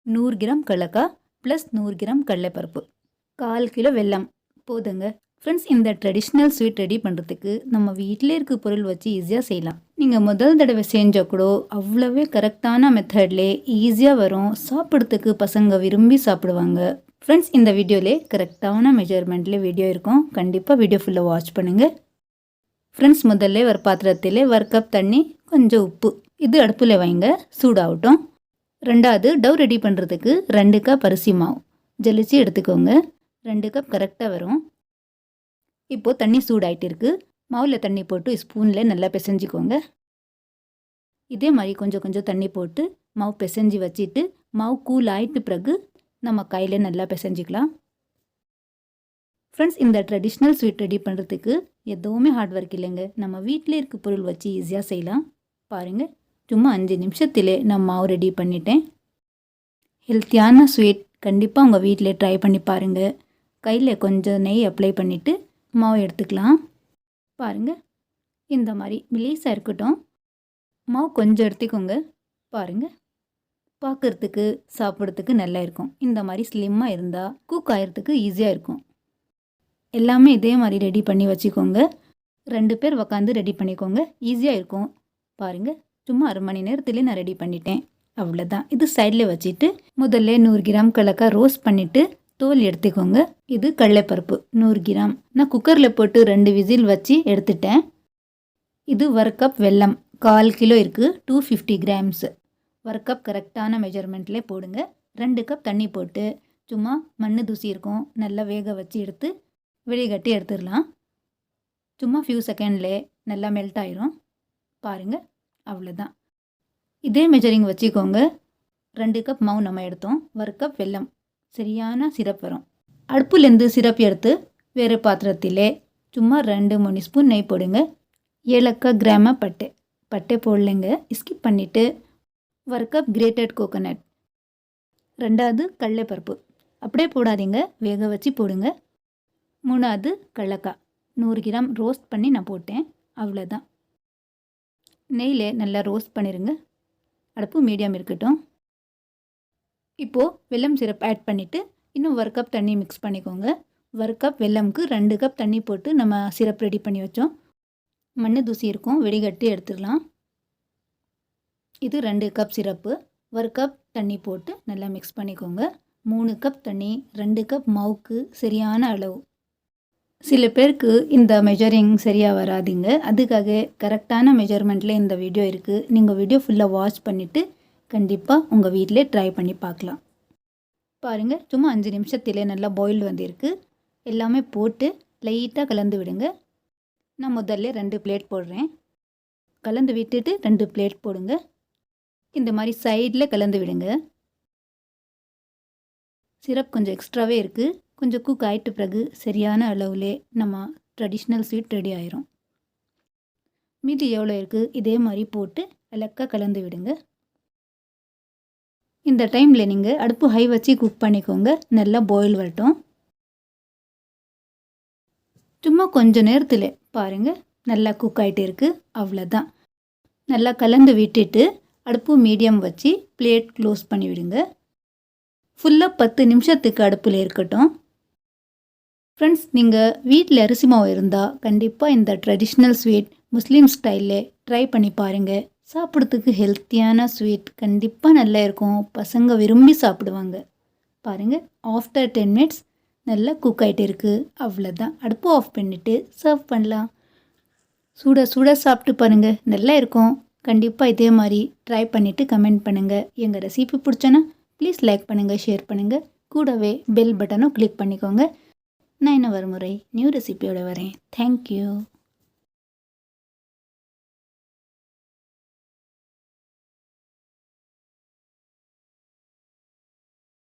100 gram கடலக்காய் plus 100 gram கடலைப்பருப்பு, 1/4 kilo வெல்லம் போதுங்க. ஃப்ரெண்ட்ஸ், இந்த ட்ரெடிஷ்னல் ஸ்வீட் ரெடி பண்ணுறதுக்கு நம்ம வீட்டிலே இருக்க பொருள் வச்சு ஈஸியாக செய்யலாம். நீங்கள் முதல் தடவை செஞ்சால் கூட அவ்வளோவே கரெக்டான மெத்தட்லே ஈஸியாக வரும். சாப்பிட்றதுக்கு பசங்க விரும்பி சாப்பிடுவாங்க. ஃப்ரெண்ட்ஸ், இந்த வீடியோலே கரெக்டான மெஜர்மெண்ட்லேயே வீடியோ இருக்கும். கண்டிப்பாக வீடியோ ஃபுல்லாக வாட்ச் பண்ணுங்கள். ஃப்ரெண்ட்ஸ், முதல்ல ஒரு பாத்திரத்தில் 1 கப் தண்ணி, கொஞ்சம் உப்பு இது அடுப்பில் வைங்க, சூடாகட்டும். ரெண்டாவது, டவ் ரெடி பண்ணுறதுக்கு 2 கப் அரிசி மாவு ஜலிச்சு எடுத்துக்கோங்க. 2 கப் கரெக்டாக வரும். இப்போது தண்ணி சூடாகிட்டு இருக்குது. மாவில் தண்ணி போட்டு ஸ்பூனில் நல்லா பிசைஞ்சிக்கோங்க. இதே மாதிரி கொஞ்சம் கொஞ்சம் தண்ணி போட்டு மாவு பிசைஞ்சி வச்சுட்டு மாவு கூல் ஆகிட்டு பிறகு நம்ம கையில் நல்லா பிசைஞ்சிக்கலாம். ஃப்ரெண்ட்ஸ், இந்த ட்ரெடிஷ்னல் ஸ்வீட் ரெடி பண்ணுறதுக்கு எதுவுமே ஹார்ட் ஒர்க் இல்லைங்க. நம்ம வீட்டிலே இருக்க பொருள் வச்சு ஈஸியாக செய்யலாம். பாருங்கள், சும்மா 5 நிமிஷத்திலே நான் மாவு ரெடி பண்ணிட்டேன். ஹெல்த்தியான ஸ்வீட் கண்டிப்பாக உங்கள் வீட்டிலே ட்ரை பண்ணி பாருங்கள். கையில் கொஞ்சம் நெய் அப்ளை பண்ணிவிட்டு மாவு எடுத்துக்கலாம். பாருங்கள், இந்த மாதிரி மெலிசாக இருக்கட்டும். மாவு கொஞ்சம் எடுத்துக்கோங்க. பாருங்கள், பார்க்குறதுக்கு சாப்பிட்றதுக்கு நல்லா இருக்கும். இந்த மாதிரி ஸ்லிம்மாக இருந்தால் குக் ஆகிறதுக்கு ஈஸியாக இருக்கும். எல்லாமே இதே மாதிரி ரெடி பண்ணி வச்சுக்கோங்க. 2 பேர் உக்காந்து ரெடி பண்ணிக்கோங்க, ஈஸியாக இருக்கும். பாருங்கள், சும்மா 1/2 மணி நேரத்துலேயே நான் ரெடி பண்ணிட்டேன். அவ்வளோதான். இது சைடில் வச்சுட்டு முதல்ல 100 கிராம் கடலக்காய் ரோஸ்ட் பண்ணிவிட்டு தோல் எடுத்துக்கோங்க. இது கடலைப்பருப்பு 100 கிராம் நான் குக்கரில் போட்டு 2 விசில் வச்சு எடுத்துட்டேன். இது 1 கப் வெல்லம், 1/4 கிலோ இருக்குது, 250 கிராம்ஸ். 1 கப் கரெக்டான மெஜர்மெண்ட்லேயே போடுங்க. 2 கப் தண்ணி போட்டு சும்மா மண் தூசி இருக்கும் நல்லா வேக வச்சு எடுத்து வெளியகட்டி எடுத்துடலாம். சும்மா ஃபியூ செகண்ட்லே நல்லா மெல்ட் ஆயிரும். பாருங்கள், அவ்வளோதான். இதே மெஜரிங் வச்சுக்கோங்க. 2 கப் மாவு நம்ம எடுத்தோம், 1 கப் வெல்லம், சரியான சிரப் வரும். அடுப்புலேருந்து சிரப் எடுத்து வேறு பாத்திரத்திலே சும்மா 2-3 ஸ்பூன் நெய் போடுங்க. ஏலக்காய், கிராம, பட்டை போடலைங்க, ஸ்கிப் பண்ணிவிட்டு 1 கப் கிரேட்டட் கோகோனட். 2வது கடலைப்பருப்பு அப்படியே போடாதீங்க, வேக வச்சு போடுங்க. 3வது கடலக்காய் 100 கிராம் ரோஸ்ட் பண்ணி நான் போட்டேன். அவ்வளோதான். நெய்யில் நல்லா ரோஸ்ட் பண்ணிடுங்க. அடுப்பு மீடியம் இருக்கட்டும். இப்போது வெல்லம் சிரப் ஆட் பண்ணிவிட்டு இன்னும் 1 கப் தண்ணி மிக்ஸ் பண்ணிக்கோங்க. 1 கப் வெல்லமுக்கு 2 கப் தண்ணி போட்டு நம்ம சிரப் ரெடி பண்ணி வச்சோம். மண் தூசி இருக்கும், வெடிகட்டி எடுத்துடலாம். இது 2 கப் சிரப்பு, 1 கப் தண்ணி போட்டு நல்லா மிக்ஸ் பண்ணிக்கோங்க. 3 கப் தண்ணி, 2 கப் மாவுக்கு சரியான அளவு. சில பேருக்கு இந்த மெஜரிங் சரியாக வராதுங்க. அதுக்காக கரெக்டான மெஜர்மெண்ட்டில் இந்த வீடியோ இருக்குது. நீங்கள் வீடியோ ஃபுல்லாக வாட்ச் பண்ணிவிட்டு கண்டிப்பாக உங்கள் வீட்டிலே ட்ரை பண்ணி பார்க்கலாம். பாருங்கள், சும்மா 5 நிமிஷத்திலே நல்லா பாயில் வந்திருக்கு. எல்லாமே போட்டு லைட்டாக கலந்து விடுங்க. நான் முதல்ல 2 பிளேட் போடுறேன். கலந்து விட்டுட்டு 2 பிளேட் போடுங்க. இந்த மாதிரி சைடில் கலந்து விடுங்க. சிரப் கொஞ்சம் எக்ஸ்ட்ராவே இருக்குது. கொஞ்சம் குக் ஆகிட்ட பிறகு சரியான அளவுலே நம்ம ட்ரெடிஷ்னல் ஸ்வீட் ரெடி ஆயிரும். மீதி எவ்வளோ இருக்குது இதே மாதிரி போட்டு அலக்காக கலந்து விடுங்க. இந்த டைமில் நீங்கள் அடுப்பு ஹை வச்சு குக் பண்ணிக்கோங்க. நல்லா பாயில் வரட்டும். சும்மா கொஞ்சம் நேரத்தில் பாருங்கள் நல்லா குக் ஆகிட்டு இருக்குது. அவ்வளோதான். நல்லா கலந்து விட்டுட்டு அடுப்பு மீடியம் வச்சு பிளேட் க்ளோஸ் பண்ணி விடுங்க. ஃபுல்லாக 10 நிமிஷத்துக்கு அடுப்பில் இருக்கட்டும். ஃப்ரெண்ட்ஸ், நீங்கள் வீட்டில் அரிசி மாவு இருந்தால் கண்டிப்பாக இந்த ட்ரெடிஷ்னல் ஸ்வீட் முஸ்லீம் ஸ்டைலில் ட்ரை பண்ணி பாருங்கள். சாப்பிட்றதுக்கு ஹெல்த்தியான ஸ்வீட் கண்டிப்பாக நல்லா இருக்கும். பசங்க விரும்பி சாப்பிடுவாங்க. பாருங்கள், ஆஃப்டர் 10 மினிட்ஸ் நல்லா குக் ஆகிட்டு இருக்குது. அவ்வளோதான். அடுப்பு ஆஃப் பண்ணிவிட்டு சர்வ் பண்ணலாம். சுட சாப்பிட்டு பாருங்கள், நல்லா இருக்கும். கண்டிப்பாக இதே மாதிரி ட்ரை பண்ணிவிட்டு கமெண்ட் பண்ணுங்கள். எங்கள் ரெசிபி பிடிச்சோன்னா ப்ளீஸ் லைக் பண்ணுங்கள், ஷேர் பண்ணுங்கள். கூடவே பெல் பட்டனும் கிளிக் பண்ணிக்கோங்க. நான் இன்னும் ஒரு முறை நியூ ரெசிபியோடு வரேன். தேங்க்யூ.